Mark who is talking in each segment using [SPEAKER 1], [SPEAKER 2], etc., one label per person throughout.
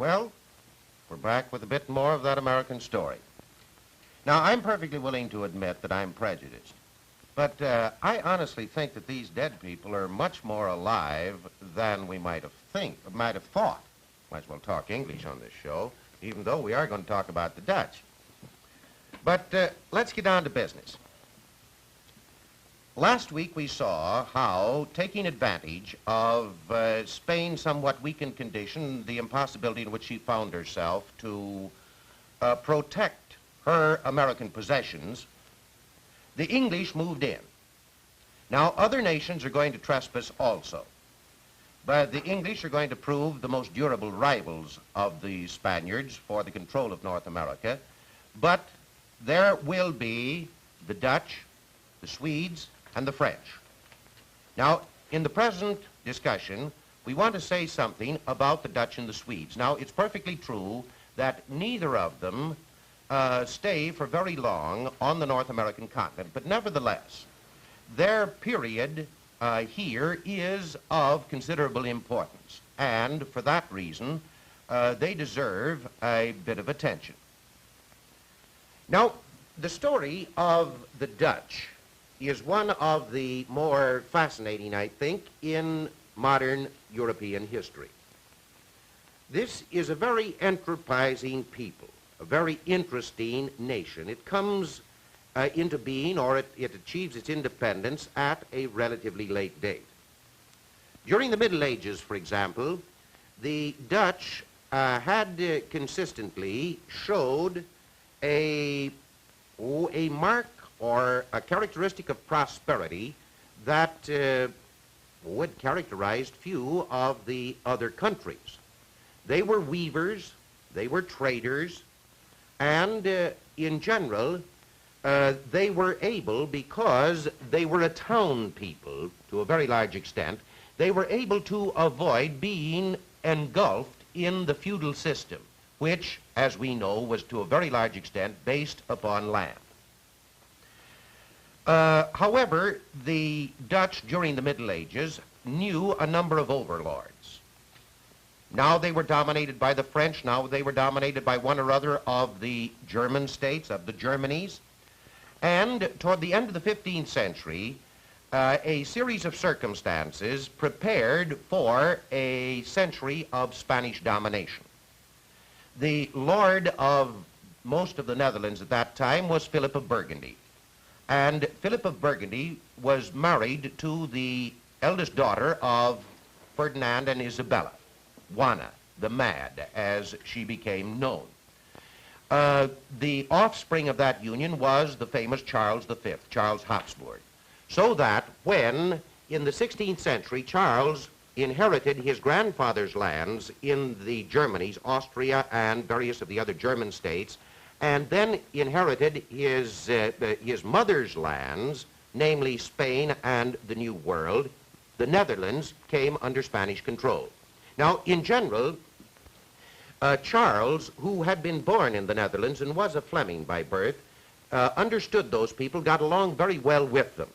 [SPEAKER 1] Well, we're back with a bit more of that American story. Now, I'm perfectly willing to admit that I'm prejudiced, but I honestly think that these dead people are much more alive than we might have thought. Might as well talk English on this show, even though we are going to talk about the Dutch. But let's get down to business. Last week we saw how, taking advantage of Spain's somewhat weakened condition, the impossibility in which she found herself to protect her American possessions, the English moved in. Now, other nations are going to trespass also, but the English are going to prove the most durable rivals of the Spaniards for the control of North America, but there will be the Dutch, the Swedes, and the French. Now, in the present discussion, we want to say something about the Dutch and the Swedes. Now, it's perfectly true that neither of them stay for very long on the North American continent, but nevertheless, their period here is of considerable importance, and for that reason, they deserve a bit of attention. Now, the story of the Dutch is one of the more fascinating, I think, in modern European history. This is a very enterprising people, a very interesting nation. It comes into being, or it achieves its independence at a relatively late date. During the Middle Ages, for example, the Dutch had consistently showed a mark or a characteristic of prosperity that would characterize few of the other countries. They were weavers, they were traders, and in general, they were able, because they were a town people to a very large extent, they were able to avoid being engulfed in the feudal system, which, as we know, was to a very large extent based upon land. However, the Dutch during the Middle Ages knew a number of overlords. Now they were dominated by the French, now they were dominated by one or other of the German states, of the Germanies, and toward the end of the 15th century, a series of circumstances prepared for a century of Spanish domination. The lord of most of the Netherlands at that time was Philip of Burgundy. And Philip of Burgundy was married to the eldest daughter of Ferdinand and Isabella, Juana, the Mad, as she became known. The offspring of that union was the famous Charles V, Charles Habsburg. So that when, in the 16th century, Charles inherited his grandfather's lands in the Germanies, Austria, and various of the other German states, and then inherited his mother's lands, namely Spain and the New World, the Netherlands came under Spanish control. Now, in general, Charles, who had been born in the Netherlands and was a Fleming by birth, understood those people, got along very well with them.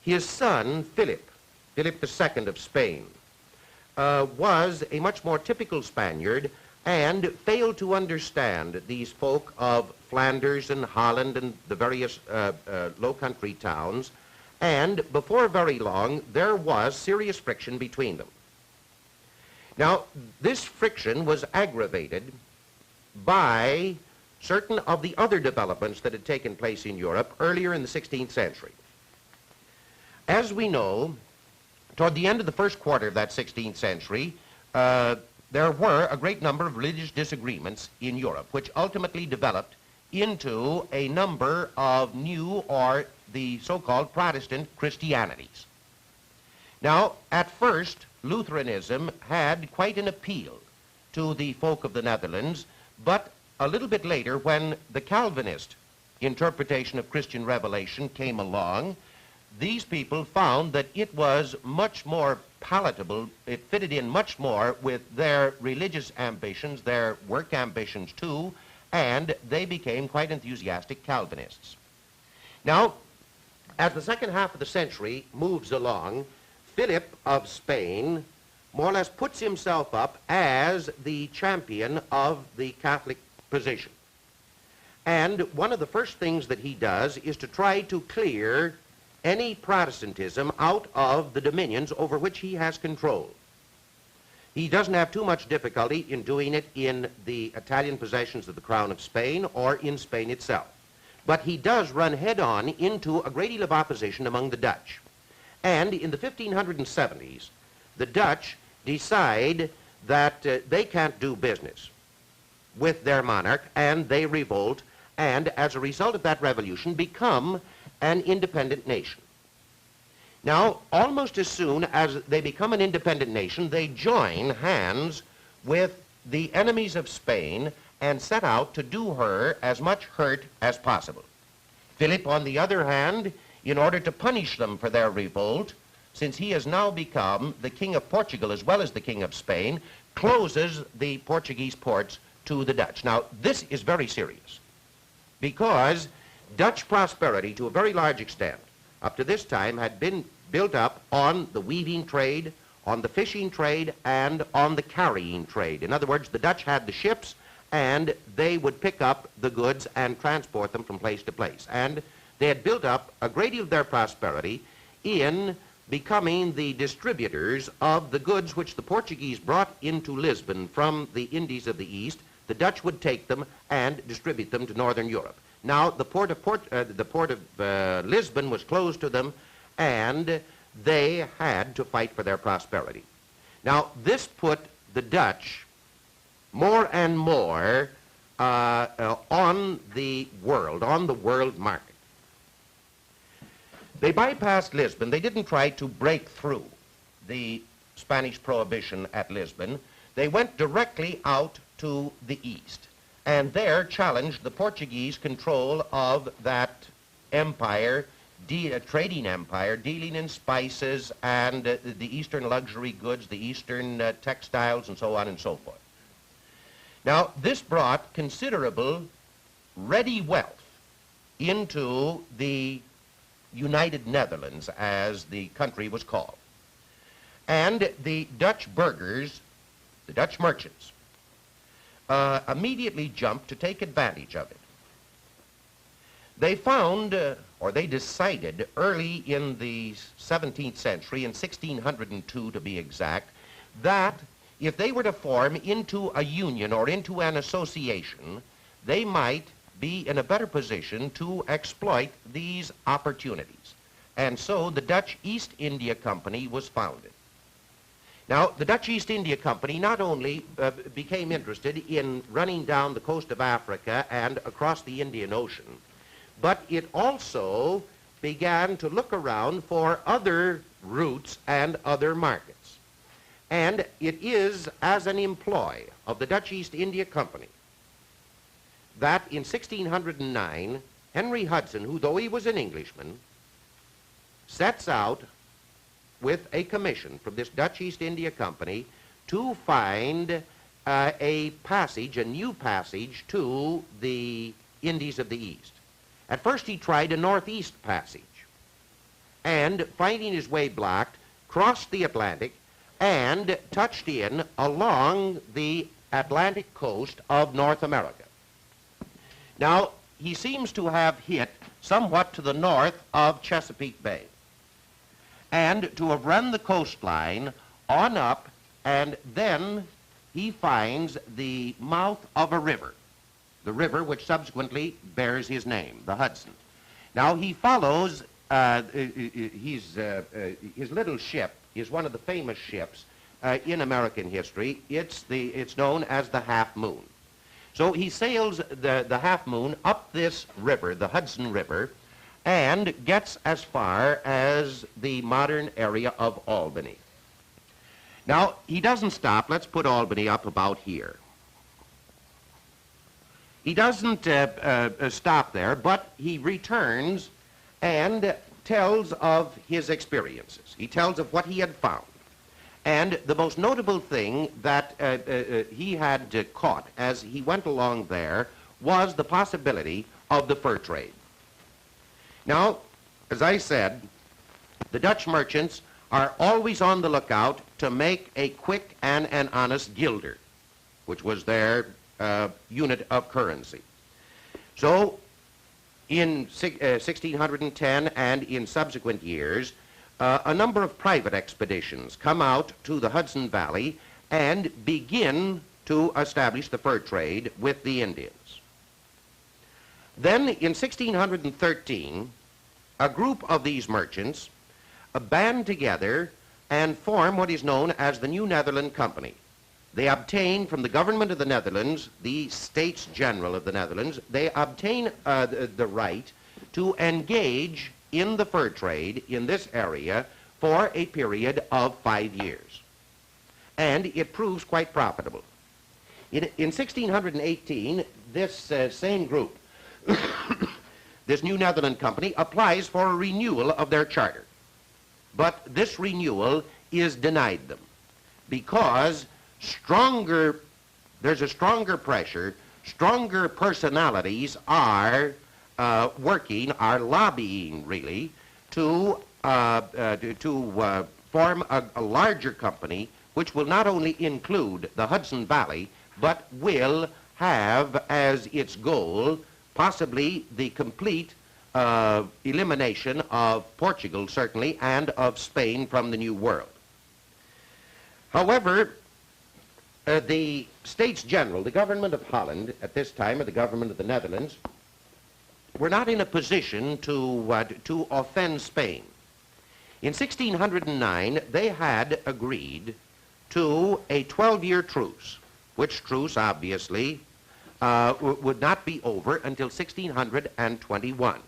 [SPEAKER 1] His son, Philip II of Spain, was a much more typical Spaniard and failed to understand these folk of Flanders and Holland and the various low country towns, and before very long there was serious friction between them. Now, this friction was aggravated by certain of the other developments that had taken place in Europe earlier in the 16th century. As we know, toward the end of the first quarter of that 16th century, there were a great number of religious disagreements in Europe, which ultimately developed into a number of new, or the so-called Protestant Christianities. Now, at first, Lutheranism had quite an appeal to the folk of the Netherlands, but a little bit later, when the Calvinist interpretation of Christian revelation came along, these people found that it was much more palatable, it fitted in much more with their religious ambitions, their work ambitions too, and they became quite enthusiastic Calvinists. Now, as the second half of the century moves along, Philip of Spain more or less puts himself up as the champion of the Catholic position. And one of the first things that he does is to try to clear any Protestantism out of the dominions over which he has control. He doesn't have too much difficulty in doing it in the Italian possessions of the Crown of Spain or in Spain itself. But he does run head-on into a great deal of opposition among the Dutch. And in the 1570s, the Dutch decide that they can't do business with their monarch, and they revolt, and as a result of that revolution, become an independent nation. Now, almost as soon as they become an independent nation, they join hands with the enemies of Spain and set out to do her as much hurt as possible. Philip, on the other hand, in order to punish them for their revolt, since he has now become the king of Portugal as well as the king of Spain, closes the Portuguese ports to the Dutch. Now, this is very serious, because Dutch prosperity, to a very large extent, up to this time, had been built up on the weaving trade, on the fishing trade, and on the carrying trade. In other words, the Dutch had the ships, and they would pick up the goods and transport them from place to place. And they had built up a great deal of their prosperity in becoming the distributors of the goods which the Portuguese brought into Lisbon from the Indies of the East. The Dutch would take them and distribute them to Northern Europe. Now, the port of Lisbon was closed to them, and they had to fight for their prosperity. Now, this put the Dutch more and more on the world market. They bypassed Lisbon. They didn't try to break through the Spanish prohibition at Lisbon. They went directly out to the east, and there challenged the Portuguese control of that empire, trading empire, dealing in spices and the eastern luxury goods, the eastern textiles, and so on and so forth. Now, this brought considerable ready wealth into the United Netherlands, as the country was called. And the Dutch burghers, the Dutch merchants, immediately jumped to take advantage of it. They found, or they decided early in the 17th century, in 1602 to be exact, that if they were to form into a union or into an association, they might be in a better position to exploit these opportunities. And so the Dutch East India Company was founded. Now, the Dutch East India Company not only became interested in running down the coast of Africa and across the Indian Ocean, but it also began to look around for other routes and other markets. And it is as an employ of the Dutch East India Company that in 1609, Henry Hudson, who, though he was an Englishman, sets out with a commission from this Dutch East India Company to find a new passage to the Indies of the East. At first he tried a northeast passage, and finding his way blocked, crossed the Atlantic and touched in along the Atlantic coast of North America. Now, he seems to have hit somewhat to the north of Chesapeake Bay, and to have run the coastline on up, and then he finds the mouth of a river, the river which subsequently bears his name, the Hudson. Now, he follows his little ship is one of the famous ships in American history. It's known as the Half Moon. So he sails the Half Moon up this river, the Hudson River, and gets as far as the modern area of Albany. Now, he doesn't stop. Let's put Albany up about here. He doesn't stop there, but he returns and tells of his experiences. He tells of what he had found. And the most notable thing that he had caught as he went along there was the possibility of the fur trade. Now, as I said, the Dutch merchants are always on the lookout to make a quick and an honest guilder, which was their unit of currency. So in 1610 and in subsequent years, a number of private expeditions come out to the Hudson Valley and begin to establish the fur trade with the Indians. Then in 1613, a group of these merchants band together and form what is known as the New Netherland Company. They obtain from the government of the Netherlands, the States General of the Netherlands, they obtain the right to engage in the fur trade in this area for a period of 5 years. And it proves quite profitable. In 1618, this same group, this New Netherland Company, applies for a renewal of their charter. But this renewal is denied them because there's a stronger pressure, stronger personalities are lobbying really to form a larger company which will not include include the Hudson Valley, but will have as its goal possibly the complete elimination of Portugal, certainly, and of Spain from the New World. However, the States General, the government of Holland at this time, or the government of the Netherlands, were not in a position to offend Spain. In 1609, they had agreed to a 12-year truce, which truce, obviously, would not be over until 1621.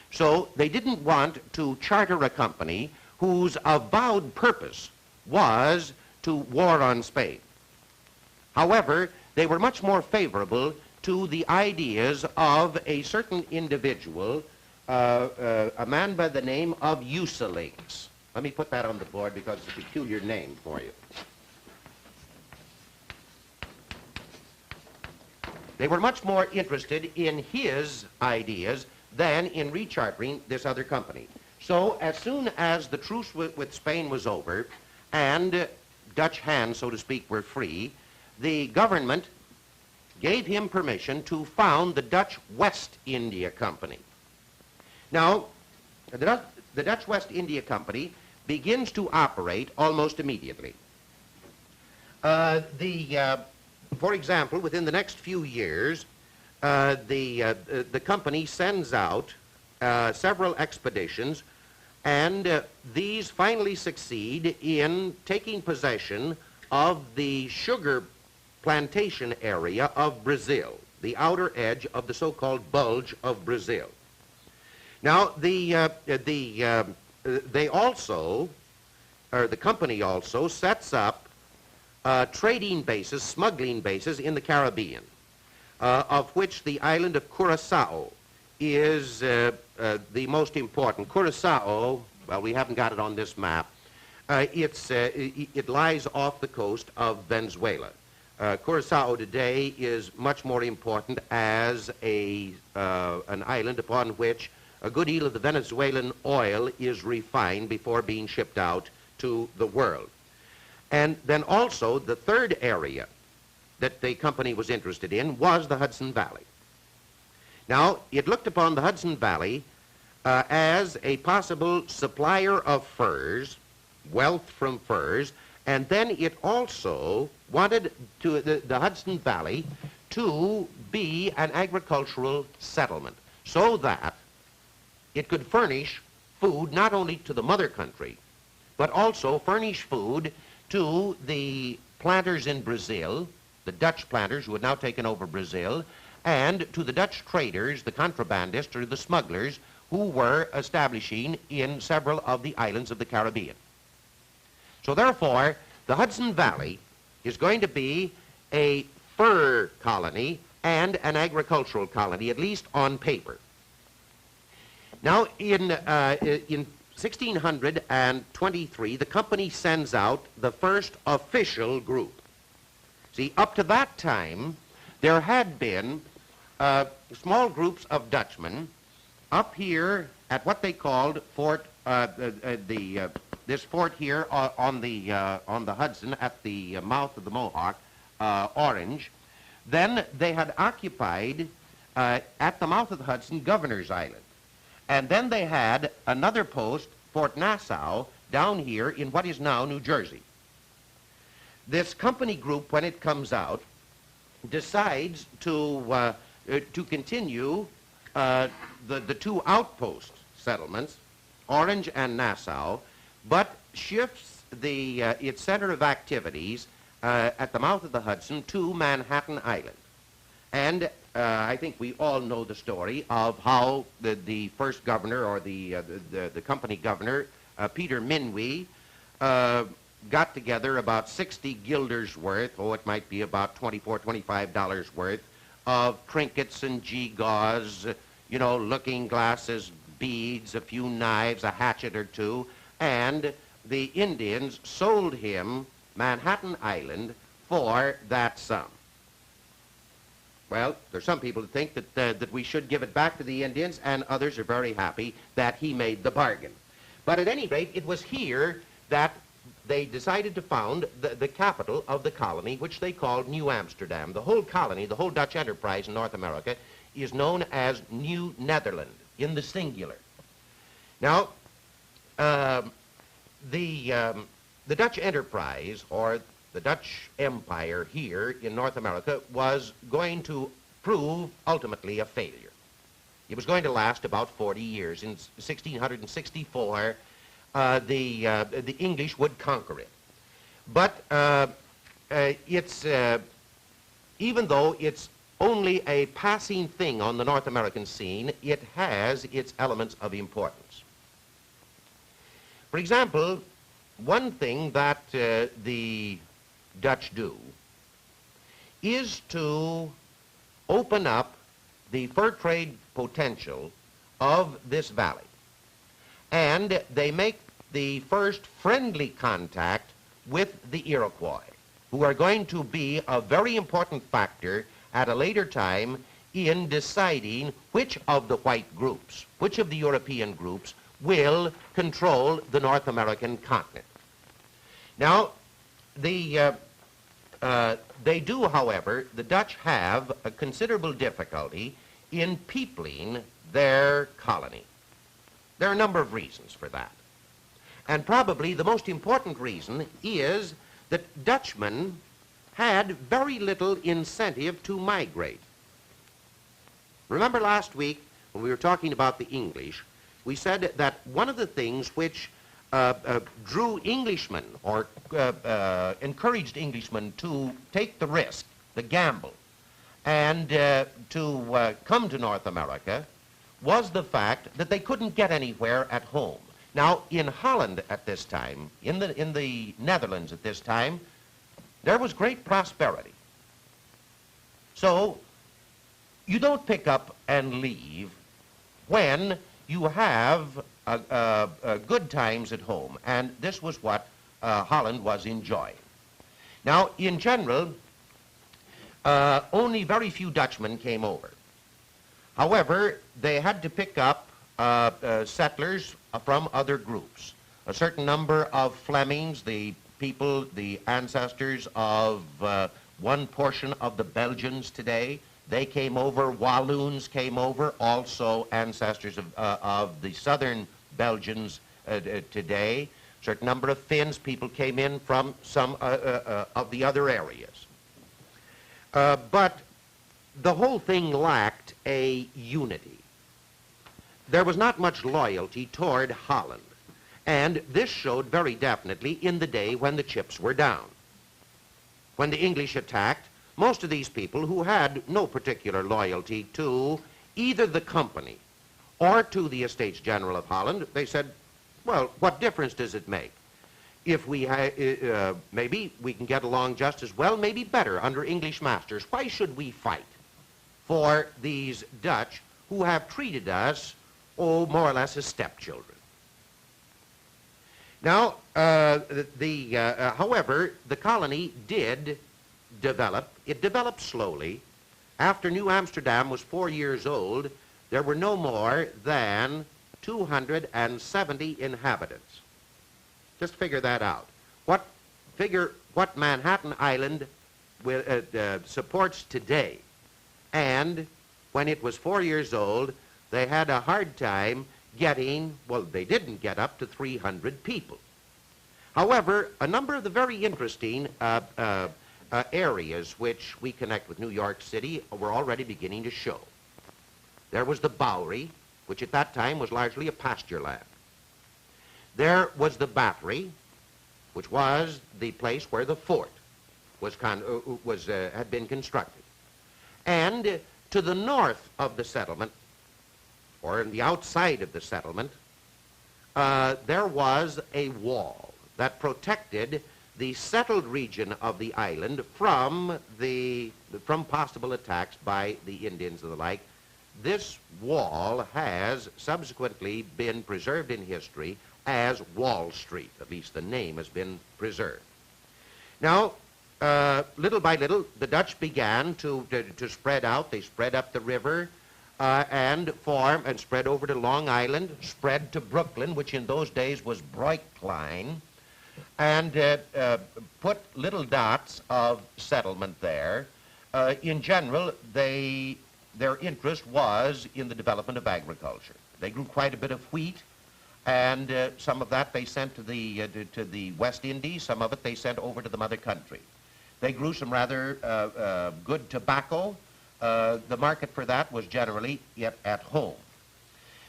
[SPEAKER 1] So they didn't want to charter a company whose avowed purpose was to war on Spain. However, they were much more favorable to the ideas of a certain individual, a man by the name of Uselings. Let me put that on the board because it's a peculiar name for you. They were much more interested in his ideas than in rechartering this other company. So as soon as the truce with Spain was over and Dutch hands, so to speak, were free, the government gave him permission to found the Dutch West India Company. Now, the Dutch West India Company begins to operate almost immediately. For example, within the next few years, the company sends out several expeditions, and these finally succeed in taking possession of the sugar plantation area of Brazil, the outer edge of the so-called bulge of Brazil. Now, the company also sets up trading bases, smuggling bases in the Caribbean, of which the island of Curacao is the most important. Curacao, well, we haven't got it on this map. It lies off the coast of Venezuela. Curacao today is much more important as an island upon which a good deal of the Venezuelan oil is refined before being shipped out to the world. And then also the third area that the company was interested in was the Hudson Valley. Now, it looked upon the Hudson Valley as a possible supplier of furs, wealth from furs, and then it also wanted the Hudson Valley to be an agricultural settlement so that it could furnish food not only to the mother country, but also furnish food to the planters in Brazil, the Dutch planters who had now taken over Brazil, and to the Dutch traders, the contrabandists or the smugglers who were establishing in several of the islands of the Caribbean. So therefore, the Hudson Valley is going to be a fur colony and an agricultural colony, at least on paper. Now, in 1623, the company sends out the first official group. See, up to that time, there had been small groups of Dutchmen up here at what they called Fort, this fort here on the Hudson at the mouth of the Mohawk, Orange. Then they had occupied at the mouth of the Hudson, Governor's Island. And then they had another post, Fort Nassau, down here in what is now New Jersey. This company group, when it comes out, decides to continue the two outpost settlements, Orange and Nassau, but shifts its center of activities at the mouth of the Hudson to Manhattan Island. And I think we all know the story of how the first governor, or the company governor, Peter Minuit, got together about 60 guilders worth, it might be about $24, $25 worth, of trinkets and gewgaws, looking glasses, beads, a few knives, a hatchet or two, and the Indians sold him Manhattan Island for that sum. Well, there's some people who think that we should give it back to the Indians, and others are very happy that he made the bargain. But at any rate, it was here that they decided to found the capital of the colony, which they called New Amsterdam. The whole colony, the whole Dutch enterprise in North America, is known as New Netherland, in the singular. Now, the Dutch enterprise, or the Dutch Empire here in North America, was going to prove ultimately a failure. It was going to last about 40 years. In 1664, the English would conquer it. But even though it's only a passing thing on the North American scene, it has its elements of importance. For example, one thing that the Dutch do is to open up the fur trade potential of this valley. And they make the first friendly contact with the Iroquois, who are going to be a very important factor at a later time in deciding which of the white groups, which of the European groups will control the North American continent. Now, they do, however, the Dutch have a considerable difficulty in peopling their colony. There are a number of reasons for that. And probably the most important reason is that Dutchmen had very little incentive to migrate. Remember last week when we were talking about the English, we said that one of the things which drew Englishmen, or encouraged Englishmen to take the risk, the gamble, and to come to North America was the fact that they couldn't get anywhere at home. Now, in Holland at this time, in the Netherlands at this time, there was great prosperity. So, you don't pick up and leave when you have good times at home, and this was what Holland was enjoying. Now, in general, only very few Dutchmen came over. However, they had to pick up settlers from other groups. A certain number of Flemings, the people, the ancestors of one portion of the Belgians today, they came over. Walloons came over, also ancestors of the southern Belgians today. A certain number of Finns, people came in from some of the other areas. But the whole thing lacked a unity. There was not much loyalty toward Holland, and this showed very definitely in the day when the chips were down. When the English attacked, most of these people who had no particular loyalty to either the company or to the Estates General of Holland, they said, well, what difference does it make? If we maybe we can get along just as well, maybe better under English masters. Why should we fight for these Dutch who have treated us, more or less as stepchildren? Now, however, the colony did develop. It developed slowly. After New Amsterdam was 4 years old, there were no more than 270 inhabitants. Just figure that out. Figure what Manhattan Island supports today. And when it was 4 years old, they had a hard time getting, well, they didn't get up to 300 people. However, a number of the very interesting areas which we connect with New York City were already beginning to show. There was the Bowery, which at that time was largely a pasture land. There was the Battery, which was the place where the fort had been constructed. And to the north of the settlement, or in the outside of the settlement, there was a wall that protected the settled region of the island from possible attacks by the Indians and the like. This wall has subsequently been preserved in history as Wall Street. At least the name has been preserved. Now, little by little, the Dutch began to spread out. They spread up the river and spread over to Long Island, spread to Brooklyn, which in those days was Breukelein, and put little dots of settlement there. In general, their interest was in the development of agriculture. They grew quite a bit of wheat, and some of that they sent to the West Indies. Some of it they sent over to the mother country. They grew some rather good tobacco. The market for that was generally at home.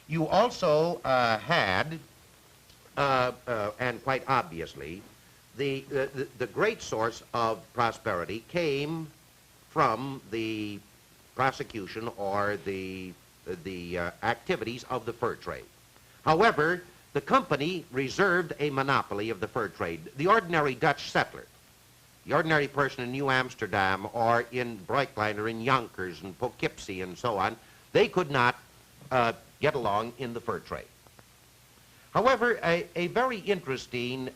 [SPEAKER 1] You also had, and quite obviously, the great source of prosperity came from the prosecution or the activities of the fur trade. However, the company reserved a monopoly of the fur trade. The ordinary Dutch settler, the ordinary person in New Amsterdam or in Breukelein or in Yonkers and Poughkeepsie and so on, they could not get along in the fur trade. However, a very interesting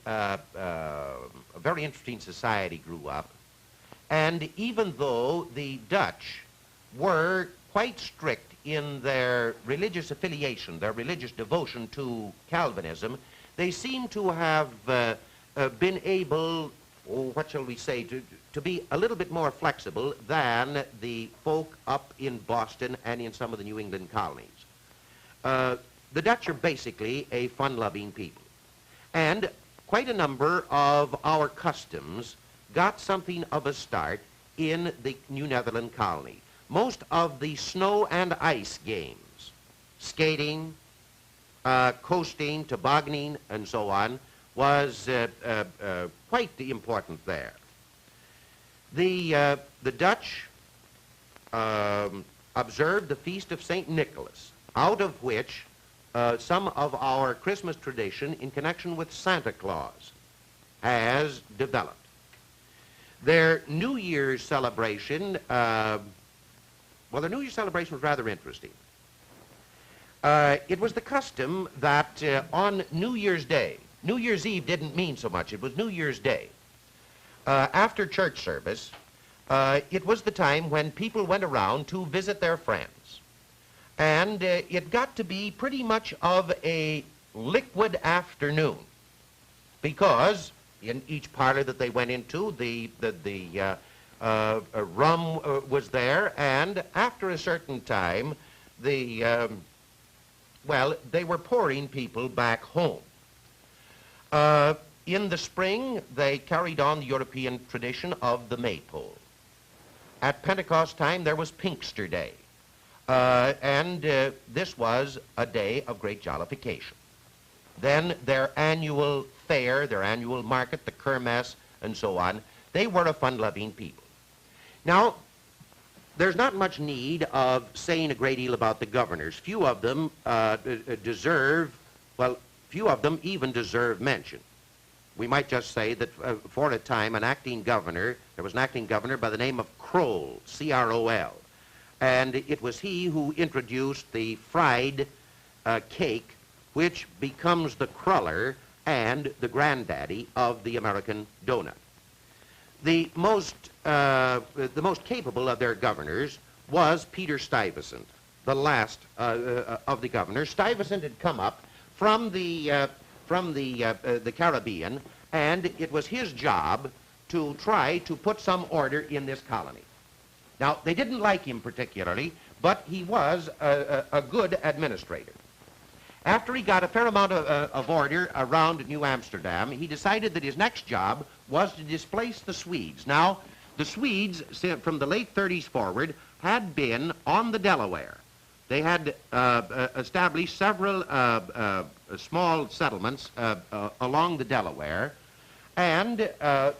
[SPEAKER 1] society grew up, and even though the Dutch were quite strict in their religious affiliation, their religious devotion to Calvinism, they seem to have been able, what shall we say, to be a little bit more flexible than the folk up in Boston and in some of the New England colonies. The Dutch are basically a fun-loving people, and quite a number of our customs got something of a start in the New Netherland colony. Most of the snow and ice games, skating, coasting, tobogganing, and so on, was quite important there. The Dutch observed the Feast of St. Nicholas, out of which some of our Christmas tradition in connection with Santa Claus has developed. Their New Year's celebration, their New Year's celebration was rather interesting. It was the custom that on New Year's Day, New Year's Eve didn't mean so much, it was New Year's Day. After church service, it was the time when people went around to visit their friends. And it got to be pretty much of a liquid afternoon, because in each parlor that they went into, the rum was there, and after a certain time, they were pouring people back home. In the spring, they carried on the European tradition of the maypole. At Pentecost time, there was Pinkster Day. This was a day of great jollification. Then their annual fair, their annual market, the kermesse, and so on, they were a fun-loving people. Now, there's not much need of saying a great deal about the governors. Few of them few of them even deserve mention. We might just say that for a time, there was an acting governor by the name of Kroll, C-R-O-L. And it was he who introduced the fried cake, which becomes the cruller and the granddaddy of the American donut. The most capable of their governors was Peter Stuyvesant, the last of the governors. Stuyvesant had come up from the from the Caribbean, and it was his job to try to put some order in this colony. Now, they didn't like him particularly, but he was a good administrator. After he got a fair amount of order around New Amsterdam, he decided that his next job was to displace the Swedes. Now, the Swedes, from the late 30s forward, had been on the Delaware. They had established several small settlements along the Delaware, and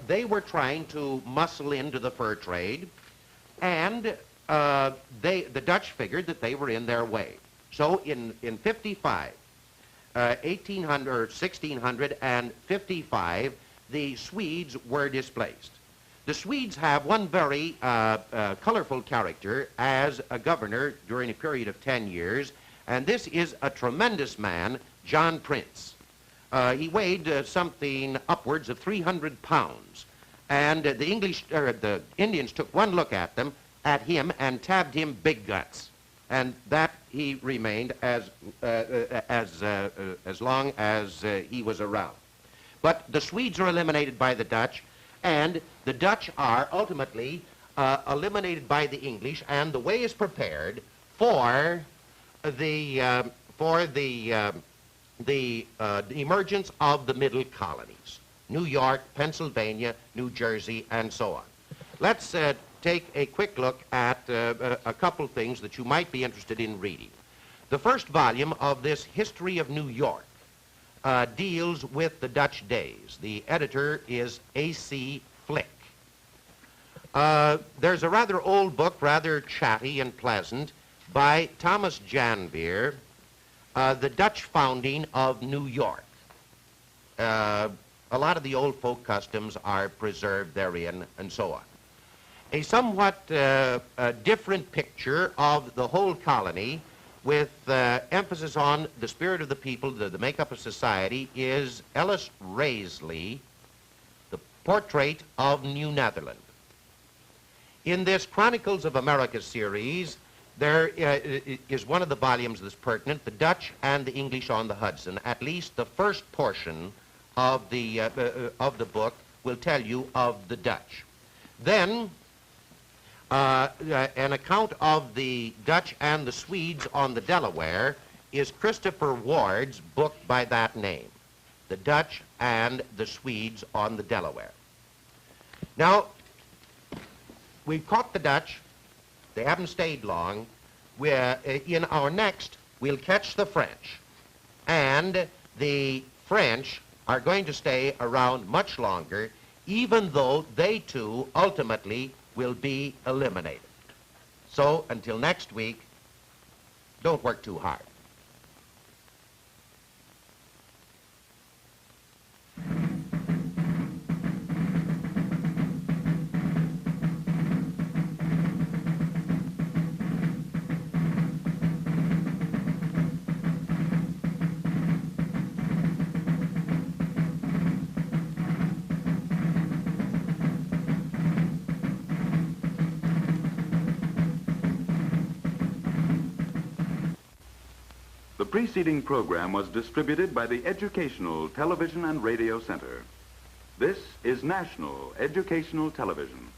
[SPEAKER 1] they were trying to muscle into the fur trade, and the Dutch figured that they were in their way. So in 55, 1800 or 1655, the Swedes were displaced. The Swedes have one very colorful character as a governor during a period of 10 years, and this is a tremendous man, John Prince. He weighed something upwards of 300 pounds, and the Indians took one look at him and tabbed him big guts, and that he remained as long as he was around. But the Swedes are eliminated by the Dutch, and the Dutch are ultimately eliminated by the English, and the way is prepared for the emergence of the middle colonies: New York, Pennsylvania, New Jersey, and so on. Let's take a quick look at a couple things that you might be interested in reading. The first volume of this History of New York deals with the Dutch days. The editor is A.C. Flick. There's a rather old book, rather chatty and pleasant, by Thomas Janvier, The Dutch Founding of New York. A lot of the old folk customs are preserved therein, and so on. A somewhat different picture of the whole colony, with emphasis on the spirit of the people, the makeup of society, is Ellis Raisley, The Portrait of New Netherland. In this Chronicles of America series, there is one of the volumes that's pertinent, The Dutch and the English on the Hudson. At least the first portion of the book will tell you of the Dutch. Then, an account of the Dutch and the Swedes on the Delaware is Christopher Ward's book by that name, The Dutch and the Swedes on the Delaware. Now, we've caught the Dutch. They haven't stayed long. In our next, we'll catch the French. And the French are going to stay around much longer, even though they too ultimately will be eliminated. So until next week, don't work too hard.
[SPEAKER 2] The preceding program was distributed by the Educational Television and Radio Center. This is National Educational Television.